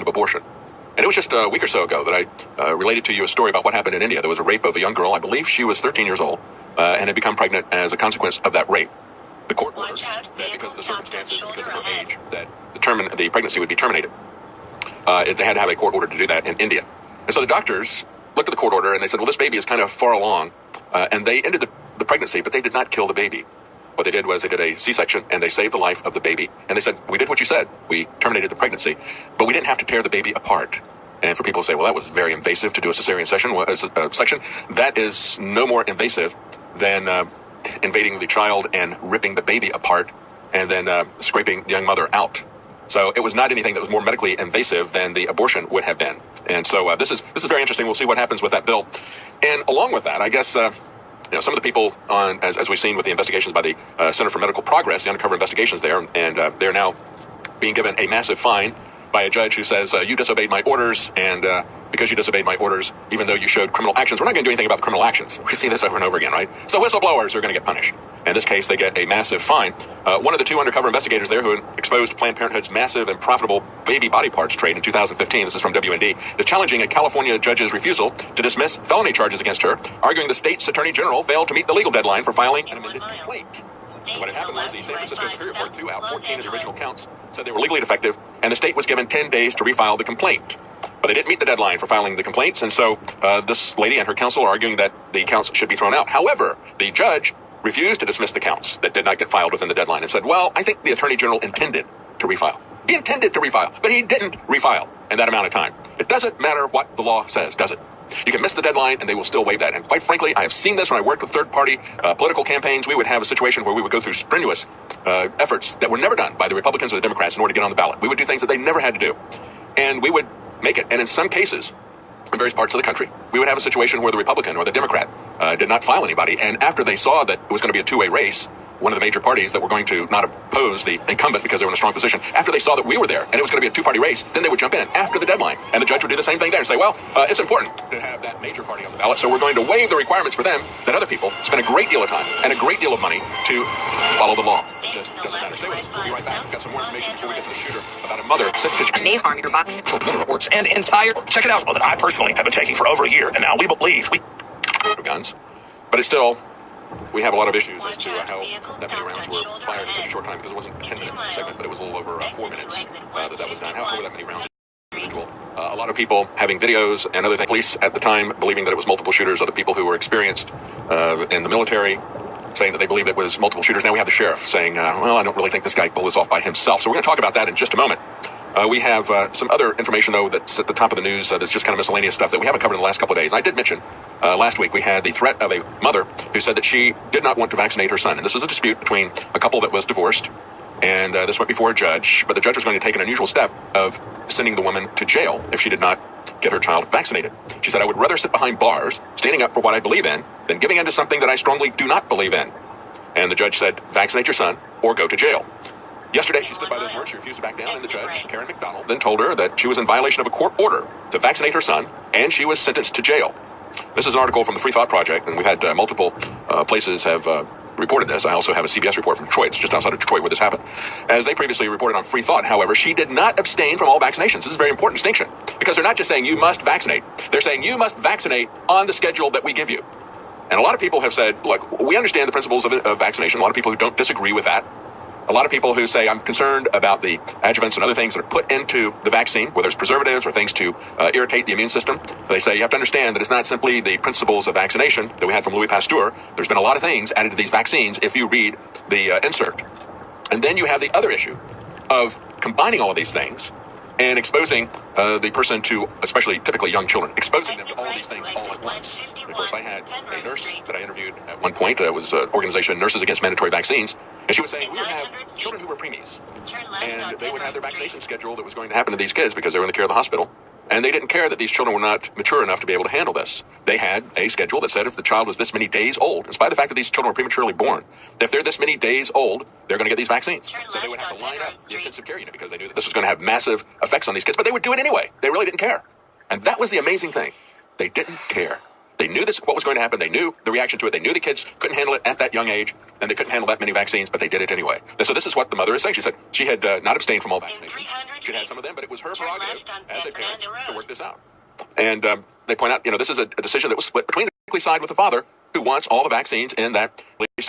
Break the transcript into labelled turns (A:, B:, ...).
A: of abortion. And it was just a week or so ago that I related to you a story about what happened in India. There was a rape of a young girl. I believe she was 13 years old and had become pregnant as a consequence of that rape. The court ordered that because of the circumstances and because of her age, that the pregnancy would be terminated. They had to have a court order to do that in India. And so the doctors looked at the court order and they said, well, this baby is kind of far along. And they ended the pregnancy, but they did not kill the baby. What they did was they did a C-section and they saved the life of the baby. And they said, we did what you said. We terminated the pregnancy, but we didn't have to tear the baby apart. And for people to say, well, that was very invasive to do a cesarean section, that is no more invasive than invading the child and ripping the baby apart and then scraping the young mother out. So it was not anything that was more medically invasive than the abortion would have been. And so this is very interesting. We'll see what happens with that bill. And along with that, I guess some of the people as we've seen with the investigations by the Center for Medical Progress, the undercover investigations there, and they're now being given a massive fine by a judge who says, you disobeyed my orders, and because you disobeyed my orders, even though you showed criminal actions, we're not going to do anything about the criminal actions. We see this over and over again, right? So whistleblowers are going to get punished. In this case, they get a massive fine. One of the two undercover investigators there who exposed Planned Parenthood's massive and profitable baby body parts trade in 2015, this is from WND, is challenging a California judge's refusal to dismiss felony charges against her, arguing the state's attorney general failed to meet the legal deadline for filing an amended complaint. And what had happened was the San Francisco Superior Court threw out 14 of the original counts, said they were legally defective, and the state was given 10 days to refile the complaint. But they didn't meet the deadline for filing the complaints, and so this lady and her counsel are arguing that the counts should be thrown out. However, the judge refused to dismiss the counts that did not get filed within the deadline and said, well, I think the attorney general intended to refile. He intended to refile, but he didn't refile in that amount of time. It doesn't matter what the law says, does it? You can miss the deadline and they will still waive that. And quite frankly, I have seen this when I worked with third-party political campaigns. We would have a situation where we would go through strenuous efforts that were never done by the Republicans or the Democrats in order to get on the ballot. We would do things that they never had to do. And we would make it. And in some cases, in various parts of the country, we would have a situation where the Republican or the Democrat did not file anybody. And after they saw that it was going to be a two-way race, one of the major parties that were going to not oppose the incumbent because they were in a strong position, after they saw that we were there and it was going to be a two-party race, then they would jump in after the deadline. And the judge would do the same thing there and say, well, it's important to have that major party on the ballot, so we're going to waive the requirements for them that other people spend a great deal of time and a great deal of money to follow the law. It just doesn't matter. Stay with us. We'll be right back. We've got some more information before we get to the shooter about a mother sent to
B: may harm your box.
A: Reports and entire. Check it out. Well, that I personally have been taking for over a year, and now we believe we guns, but it's still. We have a lot of issues as to how that many rounds were fired in such a short time, because it wasn't a 10-minute segment, but it was a little over 4 minutes that was done. How were that many rounds? A lot of people having videos and other things. Police at the time believing that it was multiple shooters. Other people who were experienced in the military saying that they believed it was multiple shooters. Now we have the sheriff saying, well, I don't really think this guy pulled this off by himself. So we're going to talk about that in just a moment. We have some other information, though, that's at the top of the news that's just kind of miscellaneous stuff that we haven't covered in the last couple of days. And I did mention last week we had the threat of a mother who said that she did not want to vaccinate her son. And this was a dispute between a couple that was divorced. And this went before a judge. But the judge was going to take an unusual step of sending the woman to jail if she did not get her child vaccinated. She said, I would rather sit behind bars, standing up for what I believe in, than giving in to something that I strongly do not believe in. And the judge said, vaccinate your son or go to jail. Yesterday, she stood by those words. She refused to back down, and the judge, Karen McDonald, then told her that she was in violation of a court order to vaccinate her son, and she was sentenced to jail. This is an article from the Free Thought Project, and we've had multiple places have reported this. I also have a CBS report from Detroit. It's just outside of Detroit where this happened. As they previously reported on Free Thought, however, she did not abstain from all vaccinations. This is a very important distinction, because they're not just saying you must vaccinate. They're saying you must vaccinate on the schedule that we give you. And a lot of people have said, look, we understand the principles of vaccination. A lot of people who don't disagree with that. A lot of people who say, I'm concerned about the adjuvants and other things that are put into the vaccine, whether it's preservatives or things to irritate the immune system. They say you have to understand that it's not simply the principles of vaccination that we had from Louis Pasteur. There's been a lot of things added to these vaccines if you read the insert. And then you have the other issue of combining all of these things and exposing the person to, especially typically young children, exposing them to all of these things all at once. And of course, I had a nurse that I interviewed at one point. It was an organization, Nurses Against Mandatory Vaccines. And she was saying we would have children who were preemies. And they would have their vaccination schedule that was going to happen to these kids because they were in the care of the hospital. And they didn't care that these children were not mature enough to be able to handle this. They had a schedule that said if the child was this many days old, in spite of the fact that these children were prematurely born, if they're this many days old, they're going to get these vaccines. So they would have to line up the intensive care unit because they knew that this was going to have massive effects on these kids. But they would do it anyway. They really didn't care. And that was the amazing thing. They didn't care. They knew this what was going to happen. They knew the reaction to it. They knew the kids couldn't handle it at that young age, and they couldn't handle that many vaccines, but they did it anyway. And so this is what the mother is saying. She said she had not abstained from all vaccinations. She had some of them, but it was her prerogative as a parent to work this out. And they point out, this is a decision that was split between the side with the father, who wants all the vaccines in that